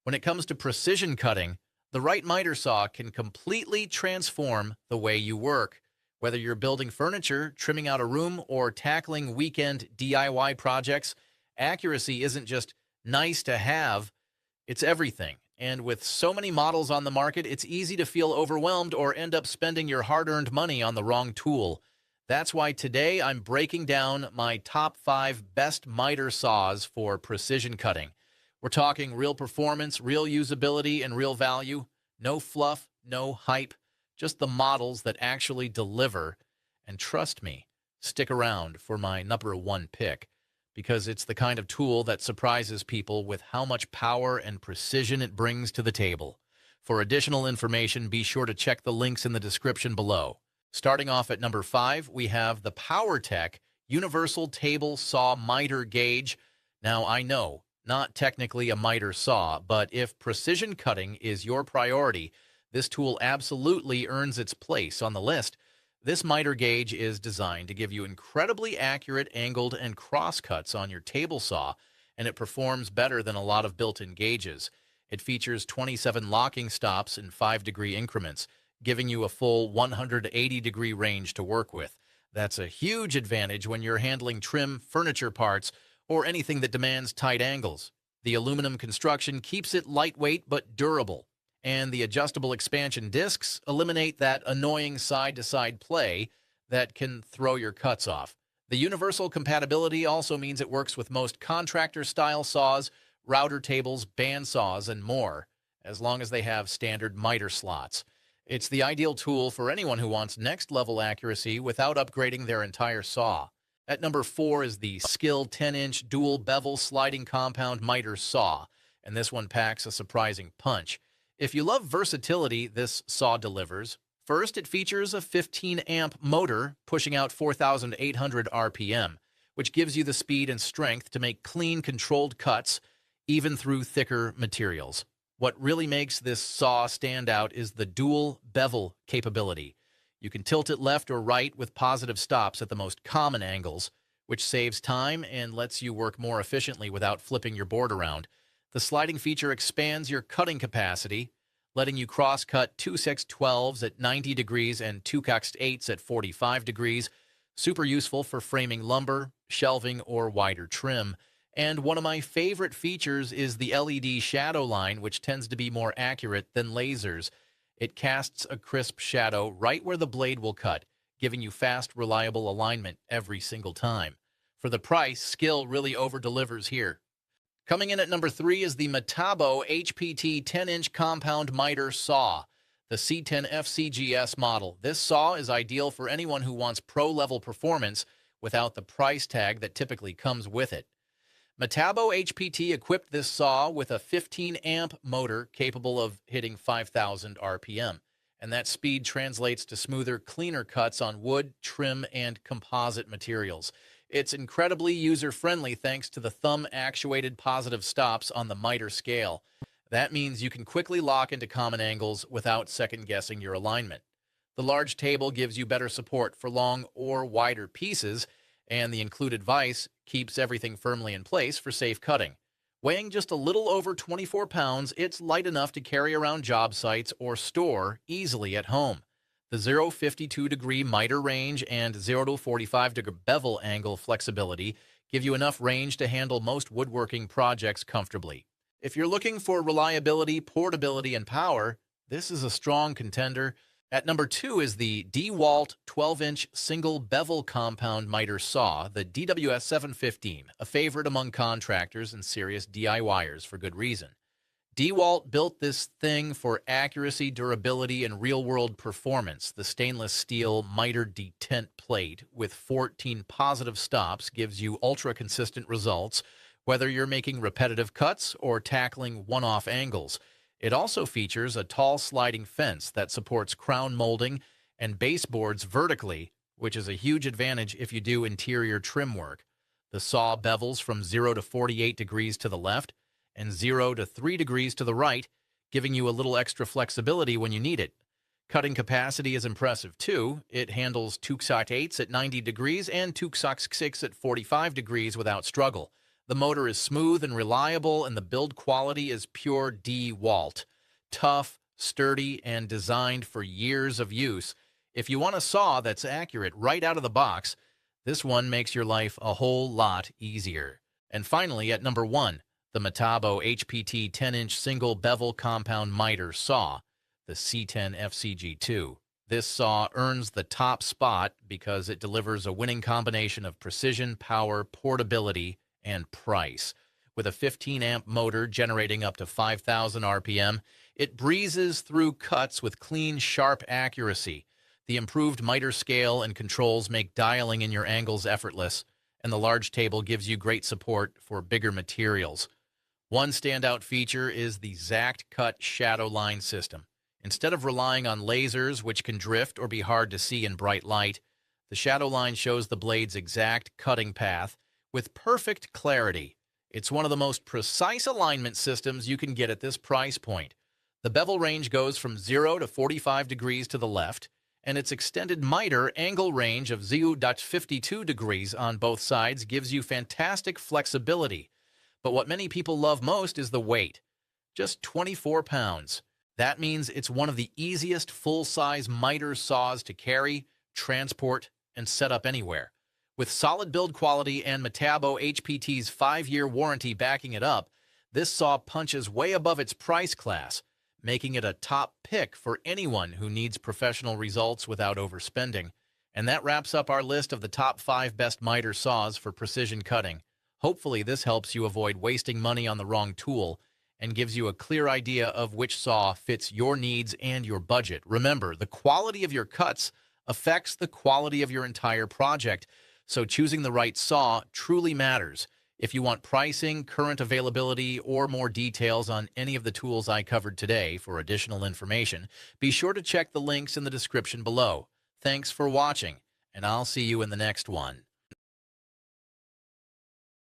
When it comes to precision cutting, the right miter saw can completely transform the way you work. Whether you're building furniture, trimming out a room, or tackling weekend DIY projects, accuracy isn't just nice to have, it's everything. And with so many models on the market, it's easy to feel overwhelmed or end up spending your hard-earned money on the wrong tool. That's why today I'm breaking down my top 5 best miter saws for precision cutting. We're talking real performance, real usability, and real value. No fluff, no hype, just the models that actually deliver. And trust me, stick around for my number 1 pick, because it's the kind of tool that surprises people with how much power and precision it brings to the table. For additional information, be sure to check the links in the description below. Starting off at number 5, we have the POWERTEC Universal Table Saw Miter Gauge. Now, I know, not technically a miter saw, but if precision cutting is your priority, this tool absolutely earns its place on the list. This miter gauge is designed to give you incredibly accurate angled and cross cuts on your table saw, and it performs better than a lot of built-in gauges. It features 27 locking stops in 5-degree increments, giving you a full 180-degree range to work with. That's a huge advantage when you're handling trim, furniture parts, or anything that demands tight angles. The aluminum construction keeps it lightweight but durable, and the adjustable expansion discs eliminate that annoying side-to-side play that can throw your cuts off. The universal compatibility also means it works with most contractor-style saws, router tables, band saws, and more, as long as they have standard miter slots. It's the ideal tool for anyone who wants next-level accuracy without upgrading their entire saw. At number 4 is the SKIL 10-inch dual-bevel sliding compound miter saw, and this one packs a surprising punch. If you love versatility, this saw delivers. First, it features a 15-amp motor pushing out 4,800 RPM, which gives you the speed and strength to make clean, controlled cuts, even through thicker materials. What really makes this saw stand out is the dual-bevel capability. You can tilt it left or right with positive stops at the most common angles, which saves time and lets you work more efficiently without flipping your board around. The sliding feature expands your cutting capacity, letting you cross-cut 2/6-12s at 90 degrees and 2/8s at 45 degrees. Super useful for framing lumber, shelving, or wider trim. And one of my favorite features is the LED shadow line, which tends to be more accurate than lasers. It casts a crisp shadow right where the blade will cut, giving you fast, reliable alignment every single time. For the price, SKIL really over-delivers here. Coming in at number 3 is the Metabo HPT 10-inch compound miter saw, the C10 FCGS model. This saw is ideal for anyone who wants pro-level performance without the price tag that typically comes with it. Metabo HPT equipped this saw with a 15-amp motor capable of hitting 5,000 RPM, and that speed translates to smoother, cleaner cuts on wood, trim, and composite materials. It's incredibly user-friendly thanks to the thumb-actuated positive stops on the miter scale. That means you can quickly lock into common angles without second-guessing your alignment. The large table gives you better support for long or wider pieces, and the included vise keeps everything firmly in place for safe cutting. Weighing just a little over 24 pounds, it's light enough to carry around job sites or store easily at home. The 0-52-degree miter range and 0-45-degree bevel angle flexibility give you enough range to handle most woodworking projects comfortably. If you're looking for reliability, portability, and power, this is a strong contender. At number 2 is the DeWalt 12-inch single bevel compound miter saw, the DWS 715, a favorite among contractors and serious DIYers for good reason. DeWalt built this thing for accuracy, durability, and real-world performance. The stainless steel miter detent plate with 14 positive stops gives you ultra-consistent results, whether you're making repetitive cuts or tackling one-off angles. It also features a tall sliding fence that supports crown molding and baseboards vertically, which is a huge advantage if you do interior trim work. The saw bevels from 0 to 48 degrees to the left and 0 to 3 degrees to the right, giving you a little extra flexibility when you need it. Cutting capacity is impressive too. It handles 2/8s at 90 degrees and 2/6 at 45 degrees without struggle. The motor is smooth and reliable, and the build quality is pure DeWalt. Tough, sturdy, and designed for years of use. If you want a saw that's accurate right out of the box, this one makes your life a whole lot easier. And finally, at number 1, the Metabo HPT 10-inch single bevel compound miter saw, the C10 FCG2. This saw earns the top spot because it delivers a winning combination of precision, power, portability, and price. With a 15-amp motor generating up to 5,000 RPM, it breezes through cuts with clean, sharp accuracy. The improved miter scale and controls make dialing in your angles effortless, and the large table gives you great support for bigger materials. One standout feature is the Zact Cut shadow line system. Instead of relying on lasers, which can drift or be hard to see in bright light, the shadow line shows the blade's exact cutting path with perfect clarity. It's one of the most precise alignment systems you can get at this price point. The bevel range goes from 0 to 45 degrees to the left, and its extended miter angle range of 0.52 degrees on both sides gives you fantastic flexibility. But what many people love most is the weight. Just 24 pounds. That means it's one of the easiest full-size miter saws to carry, transport, and set up anywhere. With solid build quality and Metabo HPT's 5-year warranty backing it up, this saw punches way above its price class, making it a top pick for anyone who needs professional results without overspending. And that wraps up our list of the top 5 best miter saws for precision cutting. Hopefully this helps you avoid wasting money on the wrong tool and gives you a clear idea of which saw fits your needs and your budget. Remember, the quality of your cuts affects the quality of your entire project, so choosing the right saw truly matters. If you want pricing, current availability, or more details on any of the tools I covered today for additional information, be sure to check the links in the description below. Thanks for watching, and I'll see you in the next one.